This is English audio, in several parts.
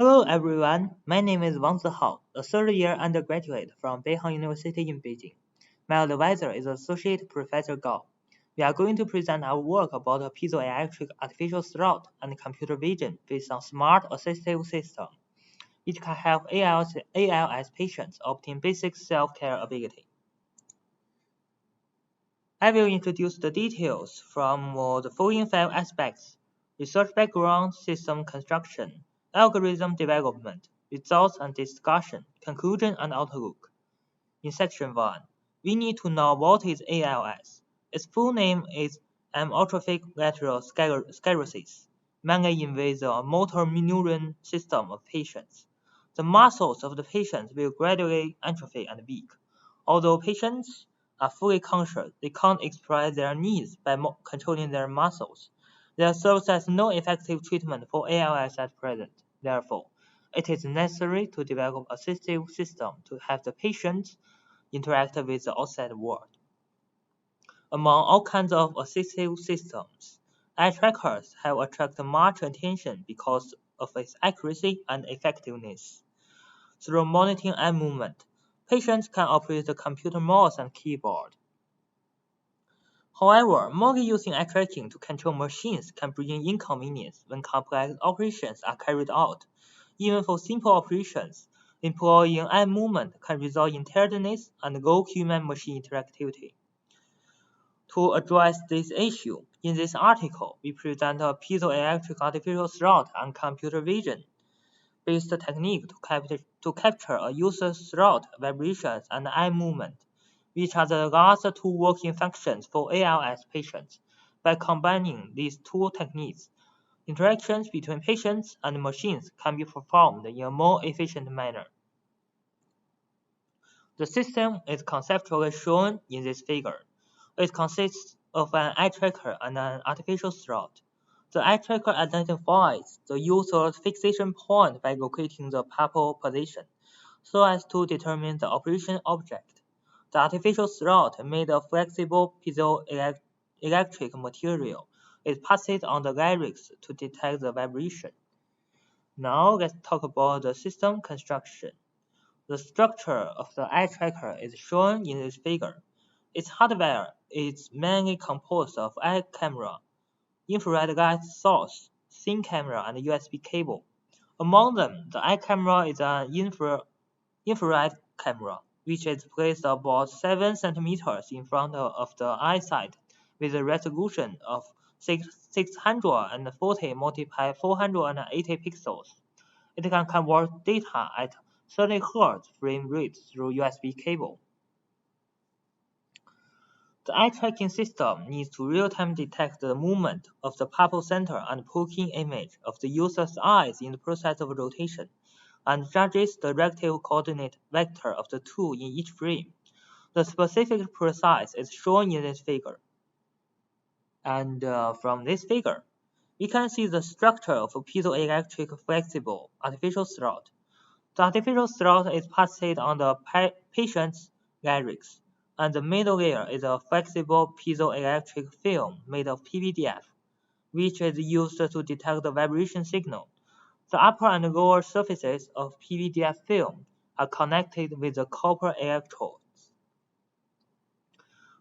Hello everyone, my name is Wang Zihao, a third-year undergraduate from Beihang University in Beijing. My advisor is Associate Professor Gao. We are going to present our work about a piezoelectric artificial throat and computer vision based on smart assistive system, which can help ALS patients obtain basic self-care ability. I will introduce the details from the following 5 aspects: research background, system construction, algorithm development, results and discussion, conclusion and outlook. In section 1, we need to know what is ALS. Its full name is Amyotrophic lateral sclerosis, mainly in the motor neuron system of patients. The muscles of the patients will gradually atrophy and weak. Although patients are fully conscious, they can't express their needs by controlling their muscles. There serves as no effective treatment for ALS at present. Therefore, it is necessary to develop a assistive system to have the patients interact with the outside world. Among all kinds of assistive systems, eye trackers have attracted much attention because of its accuracy and effectiveness. Through monitoring eye movement, patients can operate the computer mouse and keyboard. However, merely using eye tracking to control machines can bring inconvenience when complex operations are carried out. Even for simple operations, employing eye movement can result in tiredness and low human-machine interactivity. To address this issue, in this article, we present a piezoelectric artificial throat and computer vision based technique to capture a user's throat vibrations and eye movement, which are the last two working functions for ALS patients. By combining these two techniques, interactions between patients and machines can be performed in a more efficient manner. The system is conceptually shown in this figure. It consists of an eye tracker and an artificial throat. The eye tracker identifies the user's fixation point by locating the pupil position, so as to determine the operation object. The artificial throat, made of flexible piezoelectric material, is passed on the larynx to detect the vibration. Now let's talk about the system construction. The structure of the eye tracker is shown in this figure. Its hardware is mainly composed of eye camera, infrared light source, thin camera, and USB cable. Among them, the eye camera is an infrared camera, which is placed about 7 centimeters in front of the eyesight with a resolution of 640 multiplied 480 pixels. It can convert data at 30 Hz frame rate through USB cable. The eye tracking system needs to real-time detect the movement of the pupil center and poking image of the user's eyes in the process of rotation, and judges the relative coordinate vector of the two in each frame. The specific precise is shown in this figure. And from this figure, we can see the structure of a piezoelectric flexible artificial throat. The artificial throat is passed on the patient's larynx, and the middle layer is a flexible piezoelectric film made of PVDF, which is used to detect the vibration signal. The upper and lower surfaces of PVDF film are connected with the copper electrodes.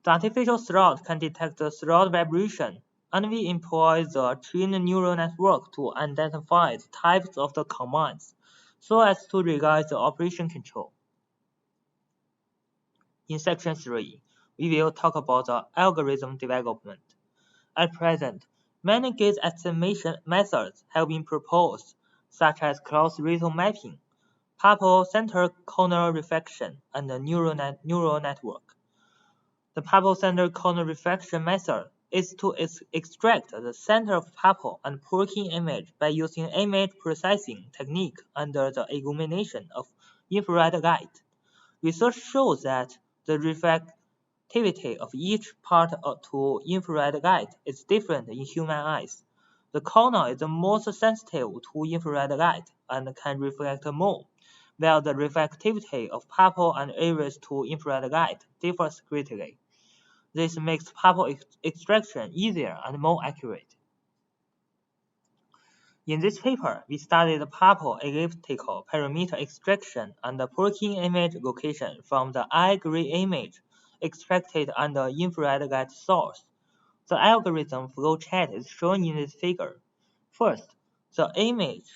The artificial throat can detect the throat vibration, and we employ the trained neural network to identify the types of the commands, so as to realize the operation control. In section 3, we will talk about the algorithm development. At present, many gate estimation methods have been proposed, such as cross-ratal mapping, pupil center corner reflection, and the neural network. The pupil center corner reflection method is to extract the center of pupil and poking image by using image processing technique under the illumination of infrared light. Research shows that the reflectivity of each part to infrared light is different in human eyes. The cornea is the most sensitive to infrared light and can reflect more, while the reflectivity of pupil and iris to infrared light differs greatly. This makes pupil extraction easier and more accurate. In this paper, we studied the purple elliptical parameter extraction and the working image location from the eye gray image extracted under infrared light source. The algorithm flowchart is shown in this figure. First, the image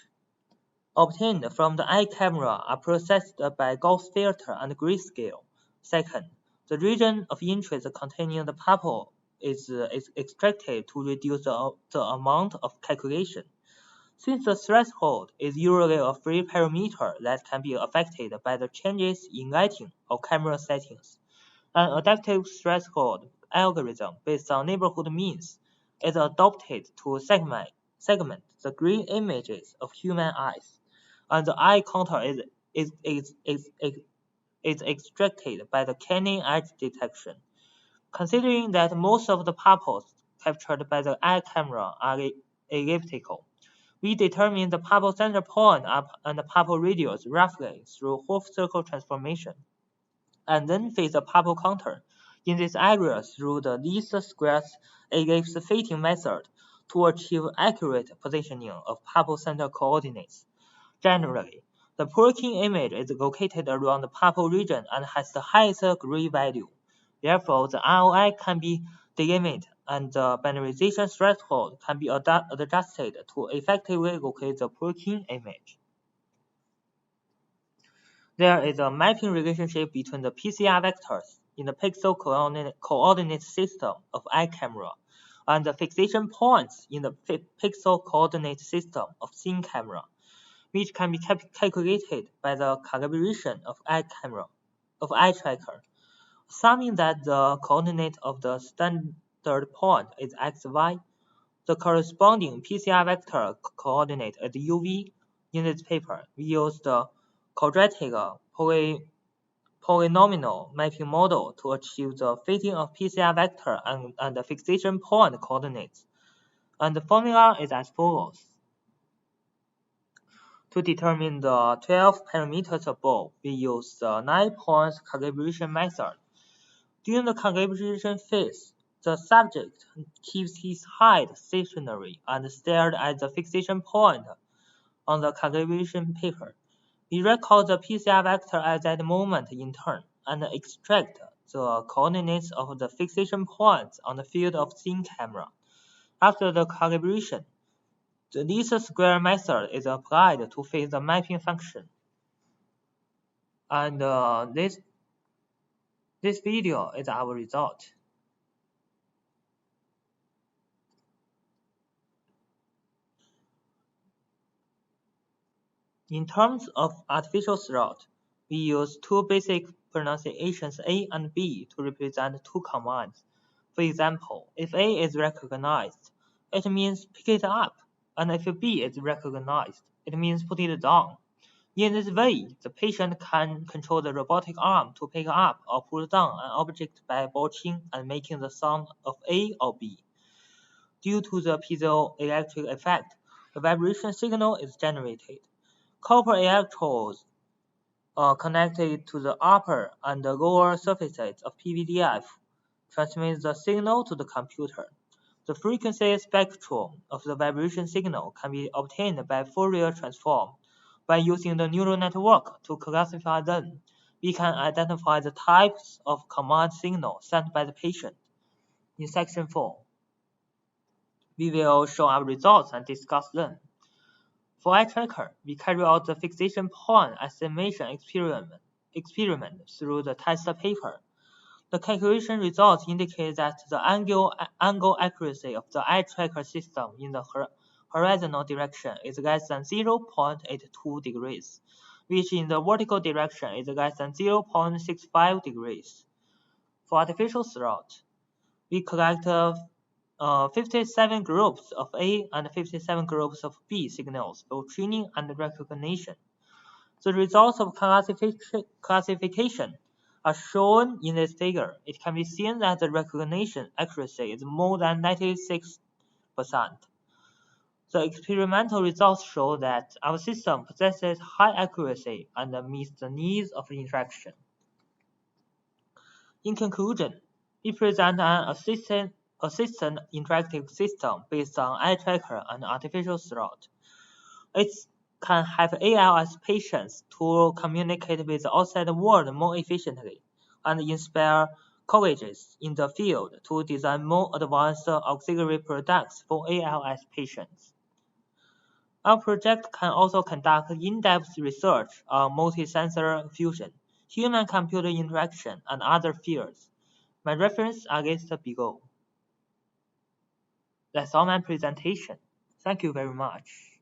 obtained from the eye camera are processed by Gauss filter and grayscale. Second, the region of interest containing the purple is extracted to reduce the amount of calculation. Since the threshold is usually a free parameter that can be affected by the changes in lighting or camera settings, an adaptive threshold algorithm based on neighborhood means is adopted to segment the green images of human eyes, and the eye contour is extracted by the canine edge detection. Considering that most of the purples captured by the eye camera are elliptical, we determine the purple center point up and the purple radius roughly through half-circle transformation, and then fit the purple contour in this area through the least squares ellipse fitting method to achieve accurate positioning of purple center coordinates. Generally, the working image is located around the purple region and has the highest gray value. Therefore, the ROI can be delimited and the bandarization threshold can be adjusted to effectively locate the working image. There is a mapping relationship between the PCR vectors in the pixel coordinate system of eye camera and the fixation points in the pixel coordinate system of scene camera, which can be calculated by the calibration of eye tracker. Assuming that the coordinate of the standard point is xy, the corresponding PCR vector coordinate is uv. In this paper, we use the quadratic polynomial mapping model to achieve the fitting of PCR vector and the fixation point coordinates. And the formula is as follows. To determine the 12 parameters above, we use the 9 points calibration method. During the calibration phase, the subject keeps his head stationary and stared at the fixation point on the calibration paper. We record the PCR vector at that moment in turn and extract the coordinates of the fixation points on the field of scene camera. After the calibration, the least square method is applied to fit the mapping function. And this video is our result. In terms of artificial throat, we use two basic pronunciations A and B to represent two commands. For example, if A is recognized, it means pick it up, and if B is recognized, it means put it down. In this way, the patient can control the robotic arm to pick up or put down an object by bolting and making the sound of A or B. Due to the piezoelectric effect, a vibration signal is generated. Copper electrodes connected to the upper and the lower surfaces of PVDF transmit the signal to the computer. The frequency spectrum of the vibration signal can be obtained by Fourier transform. By using the neural network to classify them, we can identify the types of command signal sent by the patient. In section 4, we will show our results and discuss them. For eye tracker, we carry out the fixation point estimation experiment through the test paper. The calculation results indicate that the angle accuracy of the eye tracker system in the horizontal direction is less than 0.82 degrees, which in the vertical direction is less than 0.65 degrees. For artificial throat, we collect 57 groups of A and 57 groups of B signals for training and recognition. The results of classification are shown in this figure. It can be seen that the recognition accuracy is more than 96%. The experimental results show that our system possesses high accuracy and meets the needs of interaction. In conclusion, we present an assistant interactive system based on eye tracker and artificial throat. It can have AI as patients to communicate with the outside world more efficiently and inspire colleagues in the field to design more advanced auxiliary products for AI as patients. Our project can also conduct in-depth research on multi-sensor fusion, human-computer interaction, and other fields. My references are listed below. That's all my presentation. Thank you very much.